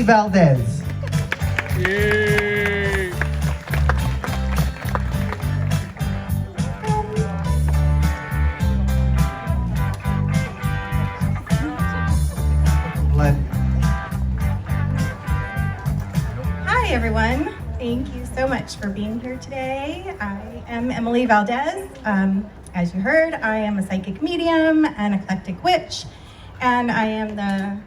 Emily Valdez. Yay! Hi, everyone. Thank you so much for being here today. I am Emily Valdez. As you heard, I am a psychic medium, an eclectic witch, and I am the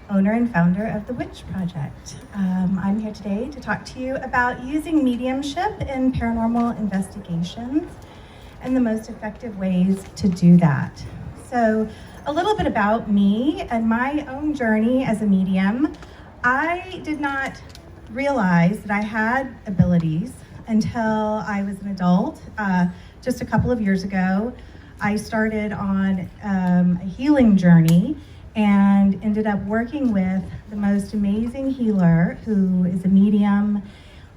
owner and founder of the Witch Project. I'm here today to talk to you about using mediumship in paranormal investigations and the most effective ways to do that. So, a little bit about me and my own journey as a medium. I did not realize that I had abilities until I was an adult. Just a couple of years ago, I started on a healing journey and ended up working with the most amazing healer who is a medium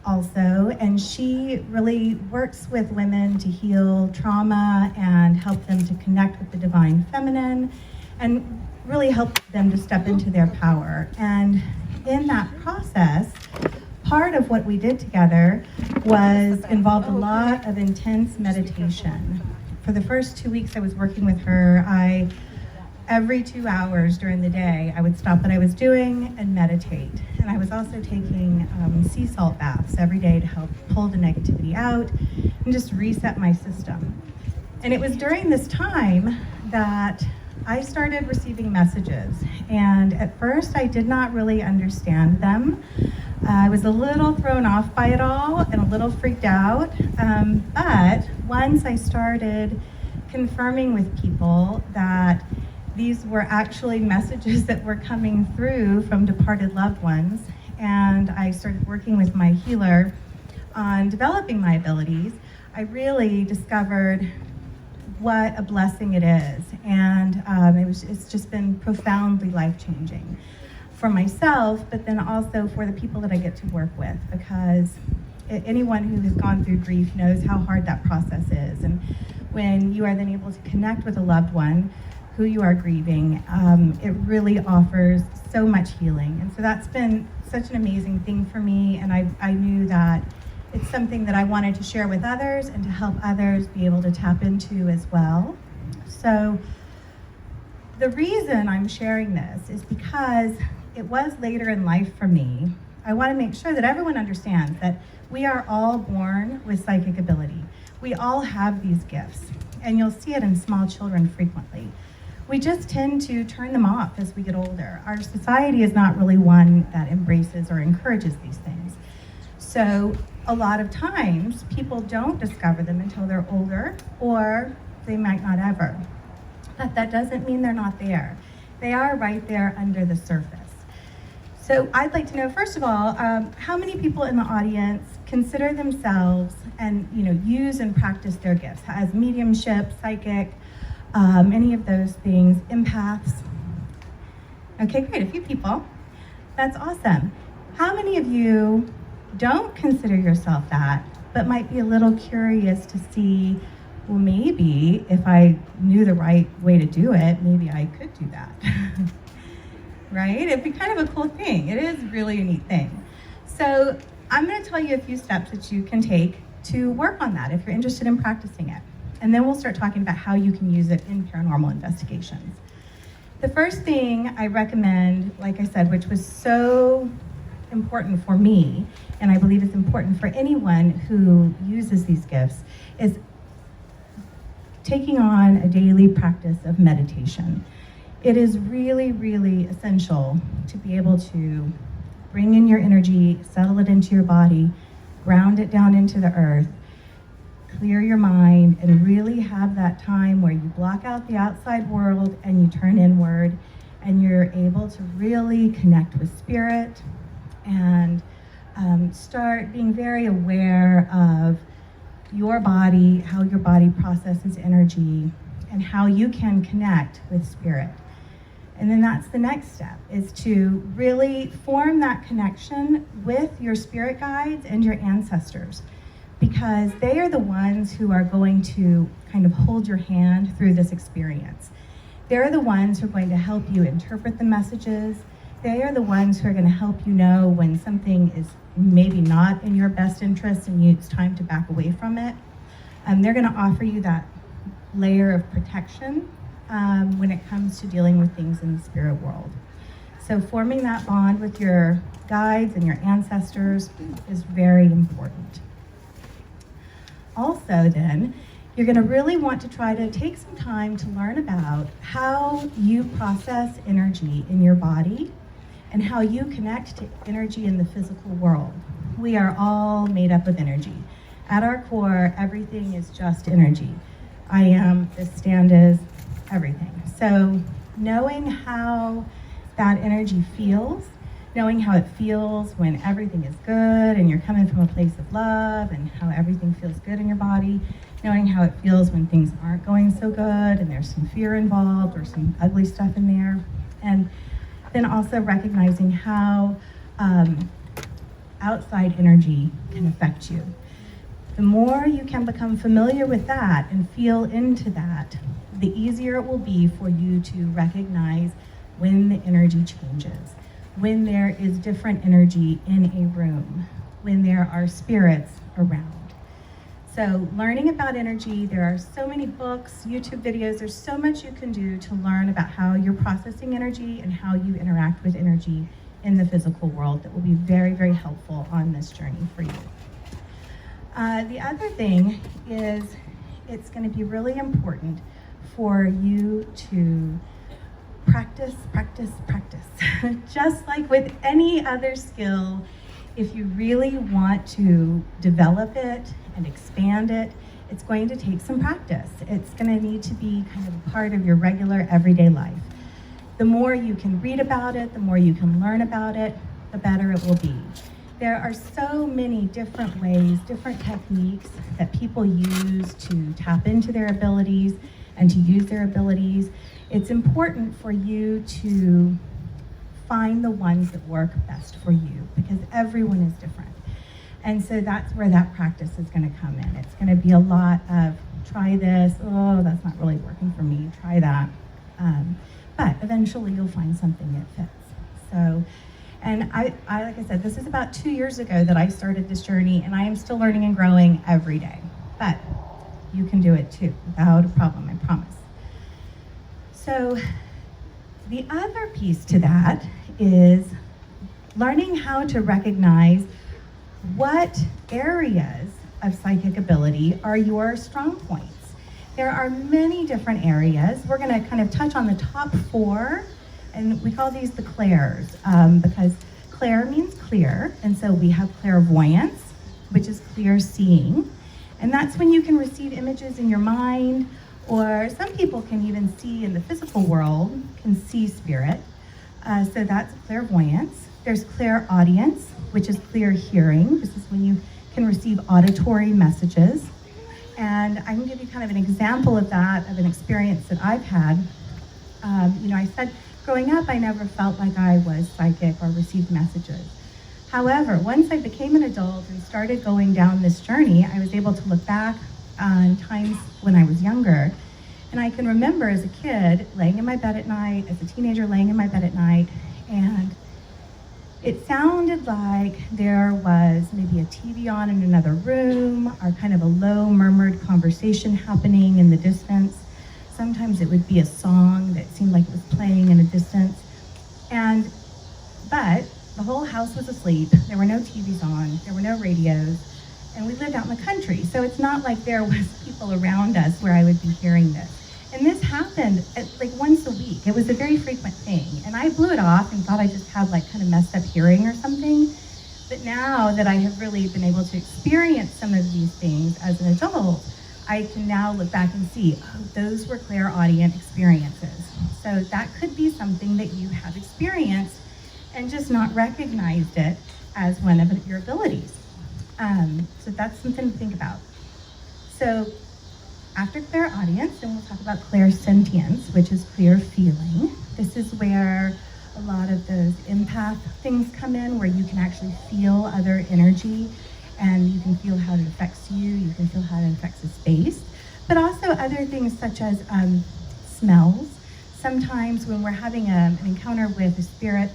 also, and she really works with women to heal trauma and help them to connect with the divine feminine and really help them to step into their power. And in that process, part of what we did together involved a lot of intense meditation. For the first 2 weeks I was working with her, every 2 hours during the day, I would stop what I was doing and meditate. And I was also taking sea salt baths every day to help pull the negativity out and just reset my system. And it was during this time that I started receiving messages. And at first, I did not really understand them. I was a little thrown off by it all and a little freaked out. But once I started confirming with people that these were actually messages that were coming through from departed loved ones, and I started working with my healer on developing my abilities, I really discovered what a blessing it is. And it's just been profoundly life-changing for myself, but then also for the people that I get to work with, because anyone who has gone through grief knows how hard that process is. And when you are then able to connect with a loved one who you are grieving, it really offers so much healing. And so that's been such an amazing thing for me, and I knew that it's something that I wanted to share with others and to help others be able to tap into as well. So the reason I'm sharing this is because it was later in life for me. I want to make sure that everyone understands that we are all born with psychic ability. We all have these gifts, and you'll see it in small children frequently. We just tend to turn them off as we get older. Our society is not really one that embraces or encourages these things. So a lot of times, people don't discover them until they're older, or they might not ever. But that doesn't mean they're not there. They are right there under the surface. So I'd like to know, first of all, how many people in the audience consider themselves and use and practice their gifts as mediumship, psychic, any of those things, empaths? Okay, great, a few people. That's awesome. How many of you don't consider yourself that, but might be a little curious to see, well, maybe if I knew the right way to do it, maybe I could do that. Right? It'd be kind of a cool thing. It is really a neat thing. So I'm going to tell you a few steps that you can take to work on that if you're interested in practicing it. And then we'll start talking about how you can use it in paranormal investigations. The first thing I recommend, like I said, which was so important for me, and I believe it's important for anyone who uses these gifts, is taking on a daily practice of meditation. It is really, really essential to be able to bring in your energy, settle it into your body, ground it down into the earth, clear your mind, and really have that time where you block out the outside world and you turn inward, and you're able to really connect with spirit and start being very aware of your body, how your body processes energy, and how you can connect with spirit. And then that's the next step, is to really form that connection with your spirit guides and your ancestors, because they are the ones who are going to kind of hold your hand through this experience. They're the ones who are going to help you interpret the messages They are the ones who are going to help you know when something is maybe not in your best interest and it's time to back away from it. They're going to offer you that layer of protection when it comes to dealing with things in the spirit world. So forming that bond with your guides and your ancestors is very important. Also then, you're going to really want to try to take some time to learn about how you process energy in your body and how you connect to energy in the physical world. We are all made up of energy. At our core, everything is just energy. I am, this stand is, everything. So knowing how that energy feels, knowing how it feels when everything is good and you're coming from a place of love and how everything feels good in your body, knowing how it feels when things aren't going so good and there's some fear involved or some ugly stuff in there. And then also recognizing how outside energy can affect you. The more you can become familiar with that and feel into that, the easier it will be for you to recognize when the energy changes, when there is different energy in a room, when there are spirits around. So learning about energy, there are so many books, YouTube videos, there's so much you can do to learn about how you're processing energy and how you interact with energy in the physical world that will be very, very helpful on this journey for you. The other thing is it's going to be really important for you to practice. Just like with any other skill, if you really want to develop it and expand it, it's going to take some practice. It's going to need to be kind of a part of your regular everyday life. The more you can read about it, the more you can learn about it, the better it will be. There are so many different ways, different techniques that people use to tap into their abilities and to use their abilities. It's important for you to find the ones that work best for you because everyone is different. And so that's where that practice is going to come in. It's going to be a lot of try this, oh, that's not really working for me, try that. But eventually you'll find something that fits. So, and I like I said, this is about 2 years ago that I started this journey, and I am still learning and growing every day. But you can do it too, without a problem, I promise. So the other piece to that is learning how to recognize what areas of psychic ability are your strong points. There are many different areas. We're going to kind of touch on the top 4, and we call these the clairs because clair means clear, and so we have clairvoyance, which is clear seeing, and that's when you can receive images in your mind, or some people can even see in the physical world, can see spirit. So that's clairvoyance. There's clairaudience, which is clear hearing. This is when you can receive auditory messages. And I can give you kind of an example of that, of an experience that I've had. I said growing up, I never felt like I was psychic or received messages. However, once I became an adult and started going down this journey, I was able to look back on times when I was younger. And I can remember as a kid laying in my bed at night, as a teenager laying in my bed at night, and it sounded like there was maybe a TV on in another room, or kind of a low murmured conversation happening in the distance. Sometimes it would be a song that seemed like it was playing in a distance. But the whole house was asleep. There were no TVs on, there were no radios, and we lived out in the country. So it's not like there was people around us where I would be hearing this. And this happened like once a week. It was a very frequent thing. And I blew it off and thought I just had like kind of messed up hearing or something. But now that I have really been able to experience some of these things as an adult, I can now look back and see, oh, those were clairaudient experiences. So that could be something that you have experienced and just not recognized it as one of your abilities. So that's something to think about. So after clairaudience, then we'll talk about clairsentience, which is clear feeling. This is where a lot of those empath things come in, where you can actually feel other energy, and you can feel how it affects you, you can feel how it affects the space, but also other things such as smells. Sometimes when we're having an encounter with a spirit,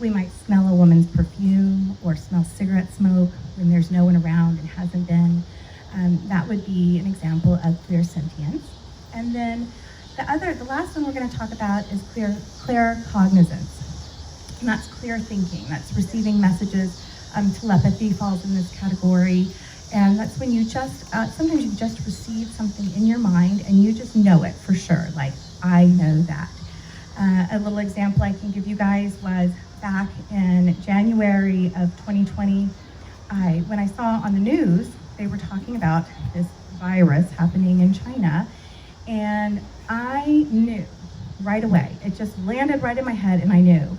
We might smell a woman's perfume or smell cigarette smoke when there's no one around and hasn't been. That would be an example of clear sentience. And then the last one we're going to talk about is clear cognizance. And that's clear thinking. That's receiving messages. Telepathy falls in this category. And that's when you sometimes you just receive something in your mind and you just know it for sure. Like, I know that. A little example I can give you guys was back in January of 2020, when I saw on the news, they were talking about this virus happening in China, and I knew right away. It just landed right in my head, and I knew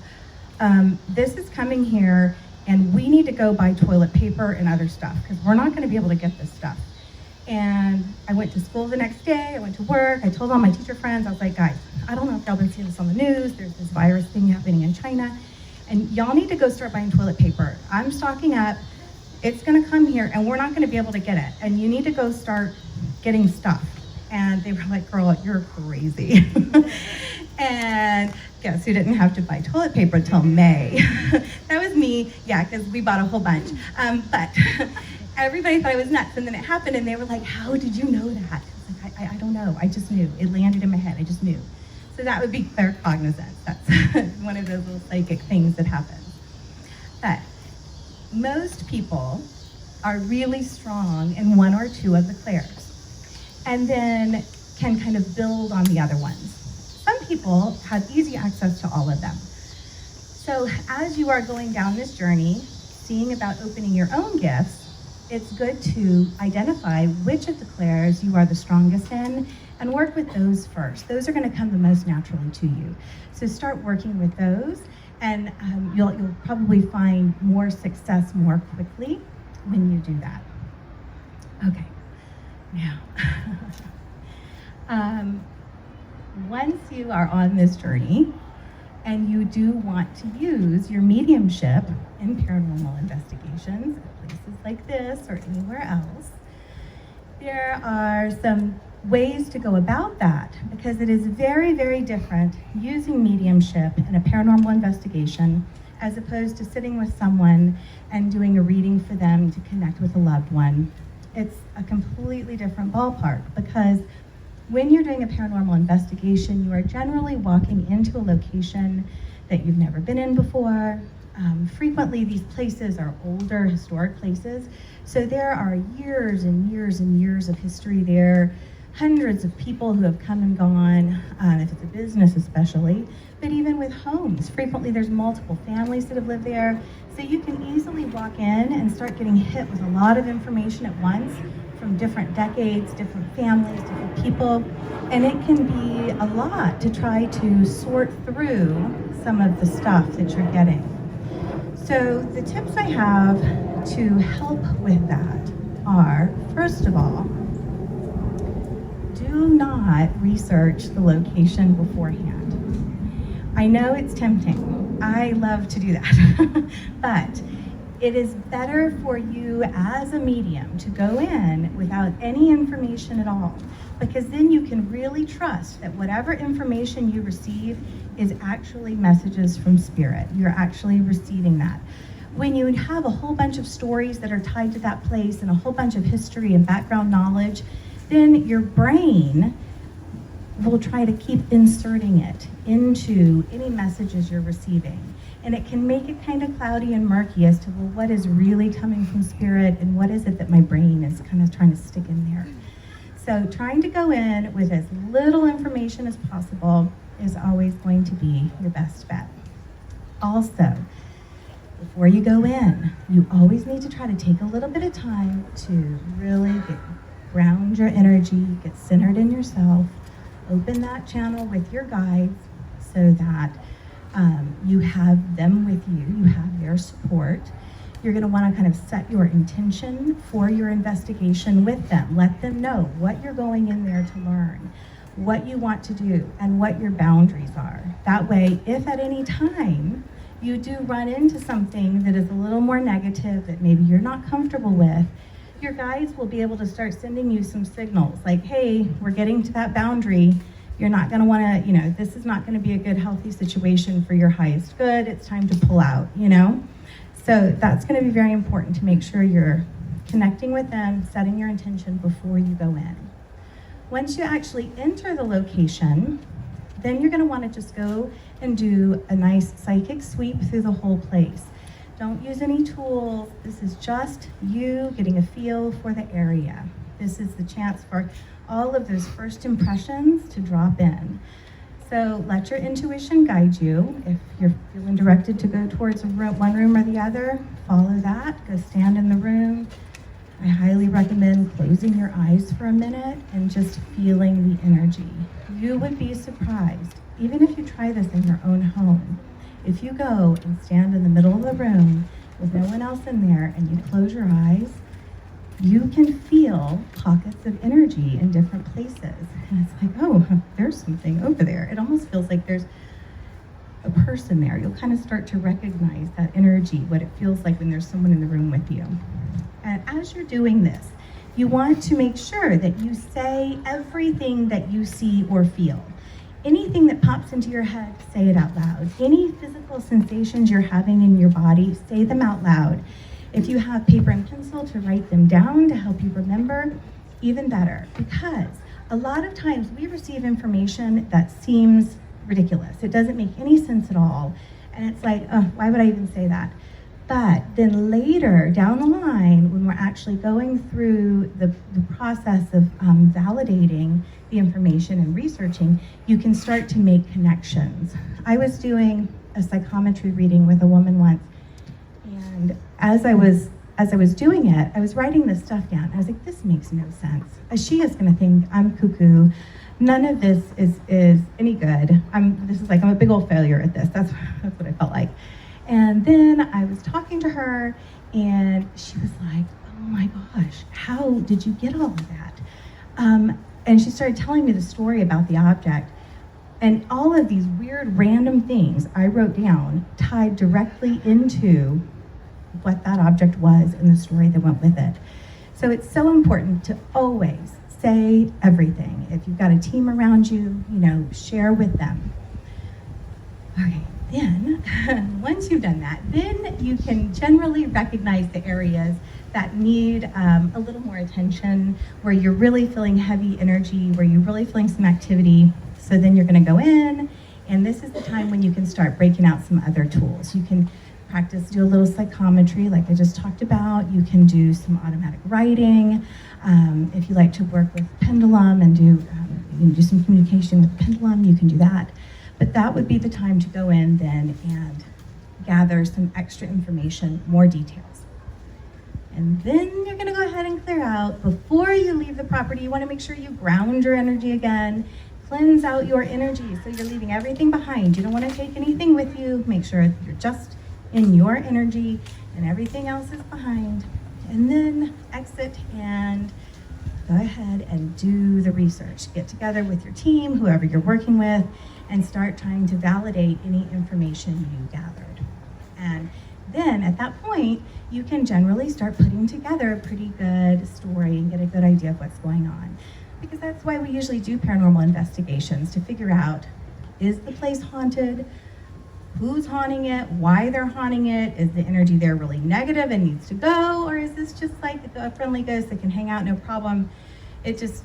this is coming here, and we need to go buy toilet paper and other stuff because we're not going to be able to get this stuff. And I went to school the next day, I went to work, I told all my teacher friends, I was like, guys, I don't know if y'all been seeing this on the news, there's this virus thing happening in China, and y'all need to go start buying toilet paper. I'm stocking up, it's gonna come here, and we're not gonna be able to get it, and you need to go start getting stuff. And they were like, girl, you're crazy. And guess who didn't have to buy toilet paper until May? That was me, yeah, because we bought a whole bunch. But everybody thought it was nuts, and then it happened, and they were like, how did you know that? I was like, I don't know, I just knew. It landed in my head, I just knew. So that would be clear cognizance. That's one of those little psychic things that happens. But most people are really strong in one or two of the clairs, and then can kind of build on the other ones. Some people have easy access to all of them. So as you are going down this journey, seeing about opening your own gifts, it's good to identify which of the clairs you are the strongest in and work with those first. Those are going to come the most naturally to you. So start working with those, and you'll probably find more success more quickly when you do that. Okay, now, once you are on this journey, and you do want to use your mediumship in paranormal investigations at places like this or anywhere else, there are some ways to go about that, because it is very, very different using mediumship in a paranormal investigation as opposed to sitting with someone and doing a reading for them to connect with a loved one. It's a completely different ballpark, because when you're doing a paranormal investigation, you are generally walking into a location that you've never been in before. Frequently, these places are older, historic places, so there are years and years and years of history there, hundreds of people who have come and gone, if it's a business especially, but even with homes. Frequently, there's multiple families that have lived there, so you can easily walk in and start getting hit with a lot of information at once, from different decades, different families, different people, and it can be a lot to try to sort through some of the stuff that you're getting. So the tips I have to help with that are, first of all, do not research the location beforehand. I know it's tempting. I love to do that, but it is better for you as a medium to go in without any information at all, because then you can really trust that whatever information you receive is actually messages from spirit. You're actually receiving that. When you have a whole bunch of stories that are tied to that place and a whole bunch of history and background knowledge, then your brain will try to keep inserting it into any messages you're receiving. And it can make it kind of cloudy and murky as to, well, what is really coming from spirit and what is it that my brain is kind of trying to stick in there. So trying to go in with as little information as possible is always going to be your best bet. Also, before you go in, you always need to try to take a little bit of time to really ground your energy, get centered in yourself, open that channel with your guides so that you have them with you, you have their support. You're going to want to kind of set your intention for your investigation with them. Let them know what you're going in there to learn, what you want to do, and what your boundaries are. That way, if at any time you do run into something that is a little more negative that maybe you're not comfortable with, your guides will be able to start sending you some signals like, hey, we're getting to that boundary. You're not going to want to, this is not going to be a good, healthy situation for your highest good. It's time to pull out, So that's going to be very important to make sure you're connecting with them, setting your intention before you go in. Once you actually enter the location, then you're going to want to just go and do a nice psychic sweep through the whole place. Don't use any tools. This is just you getting a feel for the area. This is the chance for all of those first impressions to drop in. So let your intuition guide you. If you're feeling directed to go towards one room or the other, follow that. Go stand in the room. I highly recommend closing your eyes for a minute and just feeling the energy. You would be surprised, even if you try this in your own home. If you go and stand in the middle of the room with no one else in there and you close your eyes, you can feel pockets of energy in different places. And it's like, oh, there's something over there. It almost feels like there's a person there. You'll kind of start to recognize that energy, what it feels like when there's someone in the room with you. And as you're doing this, you want to make sure that you say everything that you see or feel. Anything that pops into your head, say it out loud. Any physical sensations you're having in your body, say them out loud. If you have paper and pencil to write them down to help you remember, even better. Because a lot of times we receive information that seems ridiculous. It doesn't make any sense at all. And it's like, oh, why would I even say that? But then later down the line, when we're actually going through the process of validating the information and researching, you can start to make connections. I was doing a psychometry reading with a woman once, and as I was doing it, I was writing this stuff down. I was like, this makes no sense. She is going to think I'm cuckoo. None of this is any good. I'm a big old failure at this. That's what I felt like. And then I was talking to her, and she was like, oh my gosh, how did you get all of that? And she started telling me the story about the object. And all of these weird random things I wrote down tied directly into what that object was and the story that went with it. So it's so important to always say everything. If you've got a team around you, share with them. Okay. Then, once you've done that, then you can generally recognize the areas that need a little more attention, where you're really feeling heavy energy, where you're really feeling some activity. So then you're going to go in, and this is the time when you can start breaking out some other tools. You can do a little psychometry like I just talked about. You can do some automatic writing. If you like to work with pendulum and you can do some communication with pendulum, you can do that. But that would be the time to go in then and gather some extra information, more details. And then you're going to go ahead and clear out. Before you leave the property, you want to make sure you ground your energy again, cleanse out your energy so you're leaving everything behind. You don't want to take anything with you. Make sure you're just in your energy and everything else is behind. And then exit and go ahead and do the research. Get together with your team, whoever you're working with, and start trying to validate any information you gathered. And then at that point, you can generally start putting together a pretty good story and get a good idea of what's going on. Because that's why we usually do paranormal investigations, to figure out, is the place haunted? Who's haunting it? Why they're haunting it? Is the energy there really negative and needs to go? Or is this just like a friendly ghost that can hang out, no problem? It just,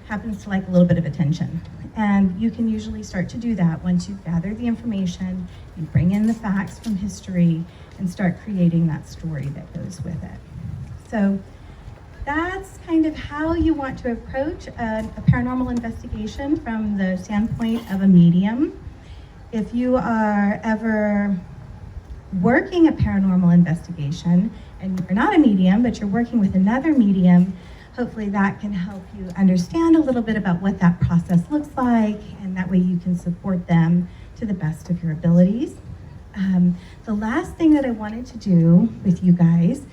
happens to like a little bit of attention. And you can usually start to do that once you've gathered the information, you bring in the facts from history, and start creating that story that goes with it. So that's kind of how you want to approach a paranormal investigation from the standpoint of a medium. If you are ever working a paranormal investigation and you're not a medium, but you're working with another medium, hopefully that can help you understand a little bit about what that process looks like, and that way you can support them to the best of your abilities. The last thing that I wanted to do with you guys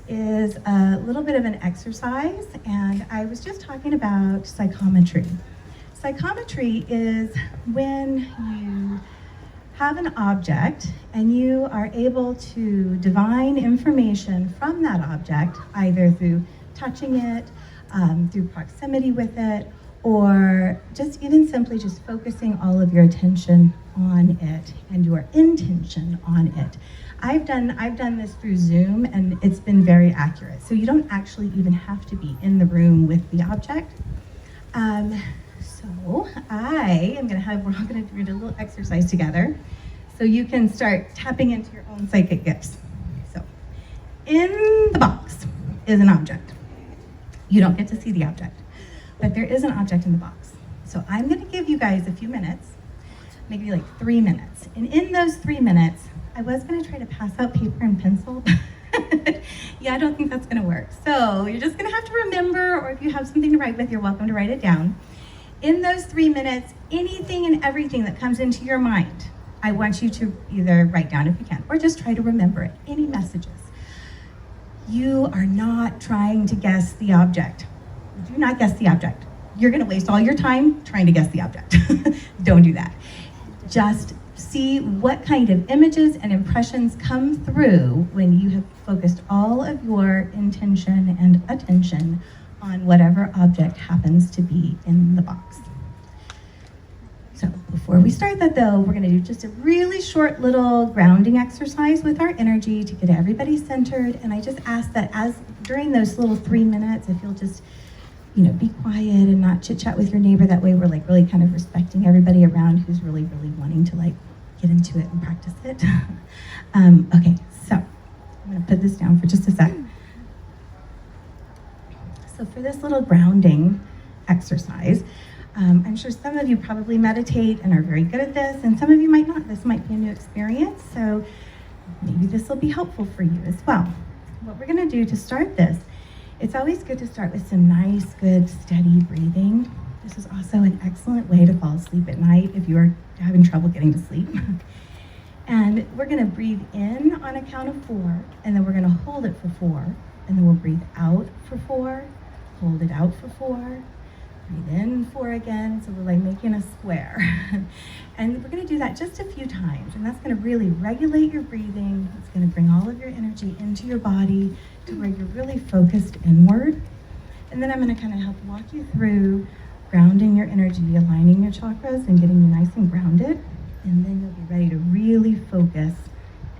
is a little bit of an exercise, and I was just talking about psychometry. Psychometry is when you have an object and you are able to divine information from that object, either through touching it, through proximity with it, or just even simply just focusing all of your attention on it and your intention on it. I've done this through Zoom, and it's been very accurate. So you don't actually even have to be in the room with the object. So we're all gonna do a little exercise together so you can start tapping into your own psychic gifts. So in the box is an object. You don't get to see the object, but there is an object in the box. So I'm gonna give you guys a few minutes, maybe like 3 minutes. And in those 3 minutes, I was gonna try to pass out paper and pencil. Yeah, I don't think that's gonna work. So you're just gonna have to remember, or if you have something to write with, you're welcome to write it down. In those 3 minutes, anything and everything that comes into your mind, I want you to either write down if you can, or just try to remember it, any messages. You are not trying to guess the object. Do not guess the object. You're gonna waste all your time trying to guess the object. Don't do that. Just see what kind of images and impressions come through when you have focused all of your intention and attention on whatever object happens to be in the box. So before we start that though, we're gonna do just a really short little grounding exercise with our energy to get everybody centered. And I just ask that during those little 3 minutes, if you'll just, be quiet and not chit chat with your neighbor. That way we're like really kind of respecting everybody around who's really, really wanting to like get into it and practice it. Okay, so I'm gonna put this down for just a sec. So for this little grounding exercise, I'm sure some of you probably meditate and are very good at this, and some of you might not. This might be a new experience, so maybe this will be helpful for you as well. What we're gonna do to start this, it's always good to start with some nice, good, steady breathing. This is also an excellent way to fall asleep at night if you are having trouble getting to sleep. And we're gonna breathe in on a count of 4, and then we're gonna hold it for 4, and then we'll breathe out for 4, hold it out for 4, breathe in 4 again, so we're like making a square. And we're gonna do that just a few times, and that's gonna really regulate your breathing. It's gonna bring all of your energy into your body to where you're really focused inward. And then I'm gonna kind of help walk you through grounding your energy, aligning your chakras and getting you nice and grounded. And then you'll be ready to really focus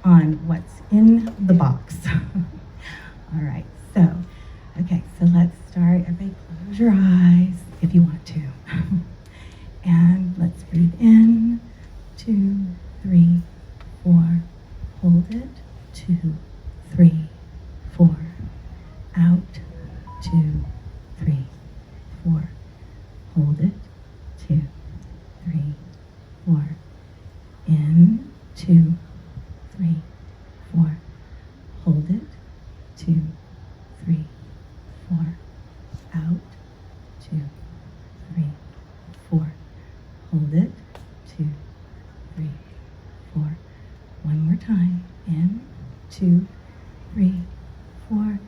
on what's in the box. All right, so let's start. Everybody close your eyes if you want to. And let's breathe in, 2, 3, 4, hold it, 2, 3, 4, out, 2, 3, 4, hold it, 2, 3, 4, in, 2, 3, 4, hold it, 2, 3, 4, out, 2, 3, 4, hold it, 2, 3, 4, one more time, in, 2, 3, 4,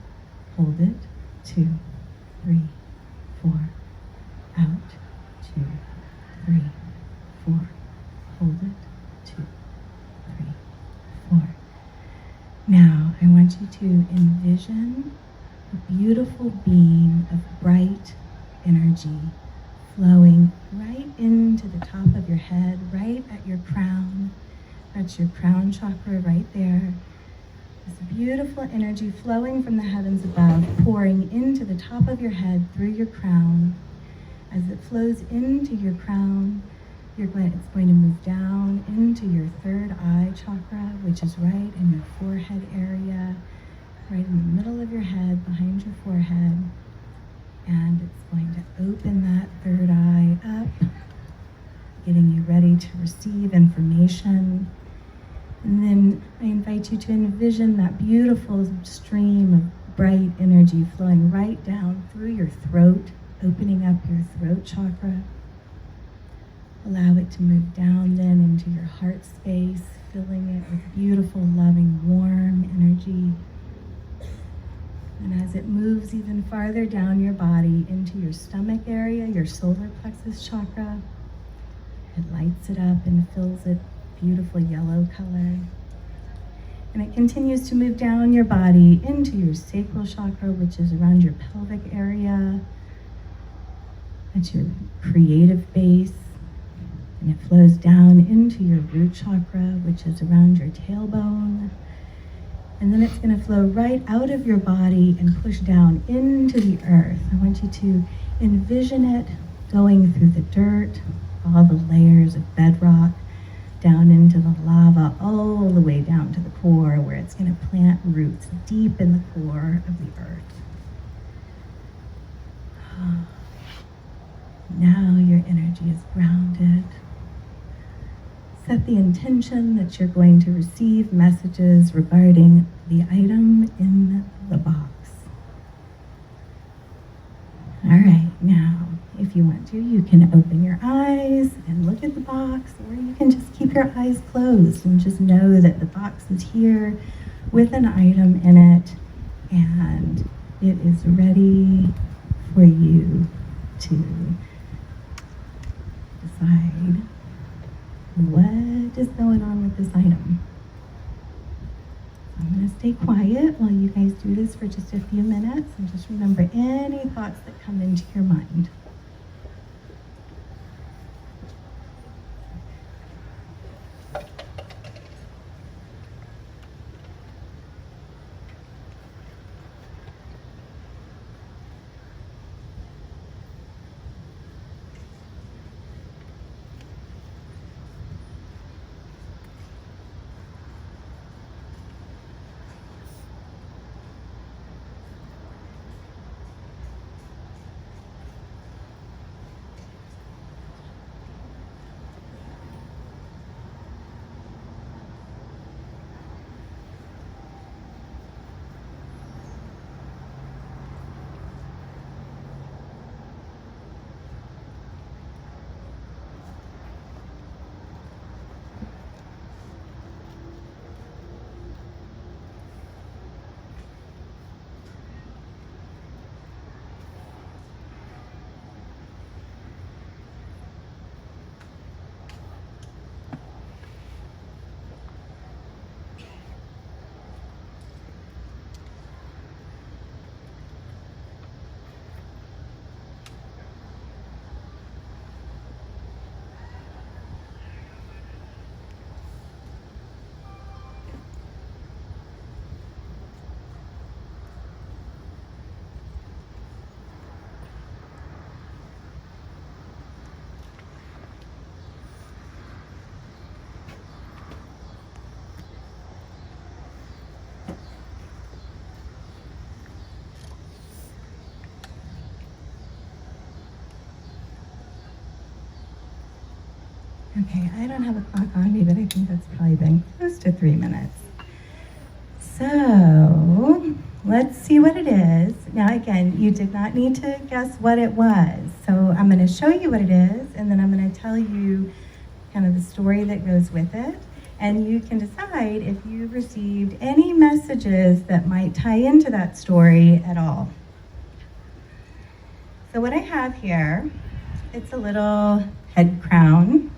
hold it, 2, 3, 4, out, 2, 3, 4, hold it, 2, 3, 4. Now, I want you to envision a beautiful beam of bright energy flowing right into the top of your head, right at your crown. That's your crown chakra right there. This beautiful energy flowing from the heavens above, pouring into the top of your head through your crown. As it flows into your crown, it's going to move down into your third eye chakra, which is right in your forehead area, right in the middle of your head, behind your forehead. And it's going to open that third eye up, getting you ready to receive information. And then I invite you to envision that beautiful stream of bright energy flowing right down through your throat, opening up your throat chakra. Allow it to move down then into your heart space, filling it with beautiful, loving, warm energy. And as it moves even farther down your body into your stomach area, your solar plexus chakra, it lights it up and fills it beautiful yellow color. And it continues to move down your body into your sacral chakra, which is around your pelvic area. That's your creative base. And it flows down into your root chakra, which is around your tailbone. And then it's going to flow right out of your body and push down into the earth. I want you to envision it going through the dirt, all the layers of bedrock, down into the lava, all the way down to the core, where it's going to plant roots deep in the core of the earth. Now your energy is grounded. Set the intention that you're going to receive messages regarding the item in the box. All right, now, if you want to, you can open your eyes and look at the box, or you can just keep your eyes closed and just know that the box is here with an item in it, and it is ready for you to decide what is going on with this item. I'm going to stay quiet while you guys do this for just a few minutes, and just remember any thoughts that come into your mind. Okay, I don't have a clock on me, but I think that's probably been close to 3 minutes. So, let's see what it is. Now again, you did not need to guess what it was. So I'm going to show you what it is, and then I'm going to tell you kind of the story that goes with it. And you can decide if you've received any messages that might tie into that story at all. So what I have here, it's a little head crown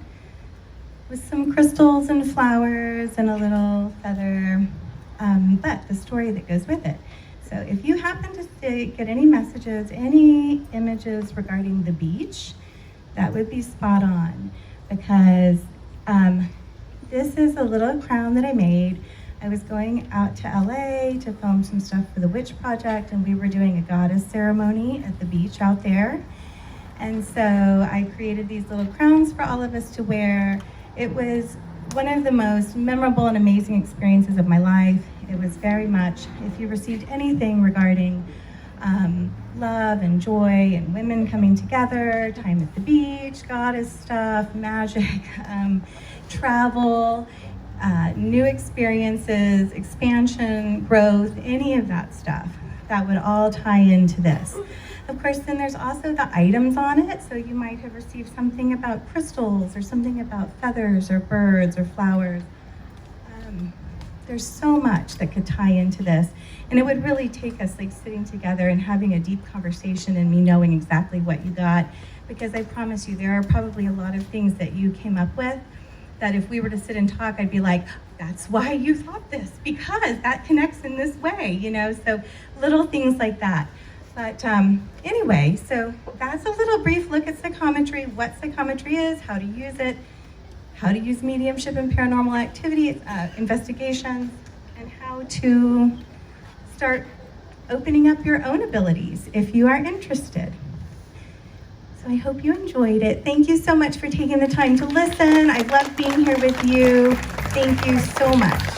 with some crystals and flowers and a little feather, but the story that goes with it. So if you happen to get any messages, any images regarding the beach, that would be spot on, because this is a little crown that I made. I was going out to LA to film some stuff for the Witch Project, and we were doing a goddess ceremony at the beach out there. And so I created these little crowns for all of us to wear. It was one of the most memorable and amazing experiences of my life. It was very much, if you received anything regarding love and joy and women coming together, time at the beach, goddess stuff, magic, travel, new experiences, expansion, growth, any of that stuff, that would all tie into this. Of course, then there's also the items on it. So you might have received something about crystals or something about feathers or birds or flowers. There's so much that could tie into this. And it would really take us like sitting together and having a deep conversation and me knowing exactly what you got. Because I promise you, there are probably a lot of things that you came up with that if we were to sit and talk, I'd be like, that's why you thought this, because that connects in this way, you know? So little things like that. But anyway, so that's a little brief look at psychometry, what psychometry is, how to use it, how to use mediumship and paranormal activity investigations, and how to start opening up your own abilities if you are interested. So I hope you enjoyed it. Thank you so much for taking the time to listen. I love being here with you. Thank you so much.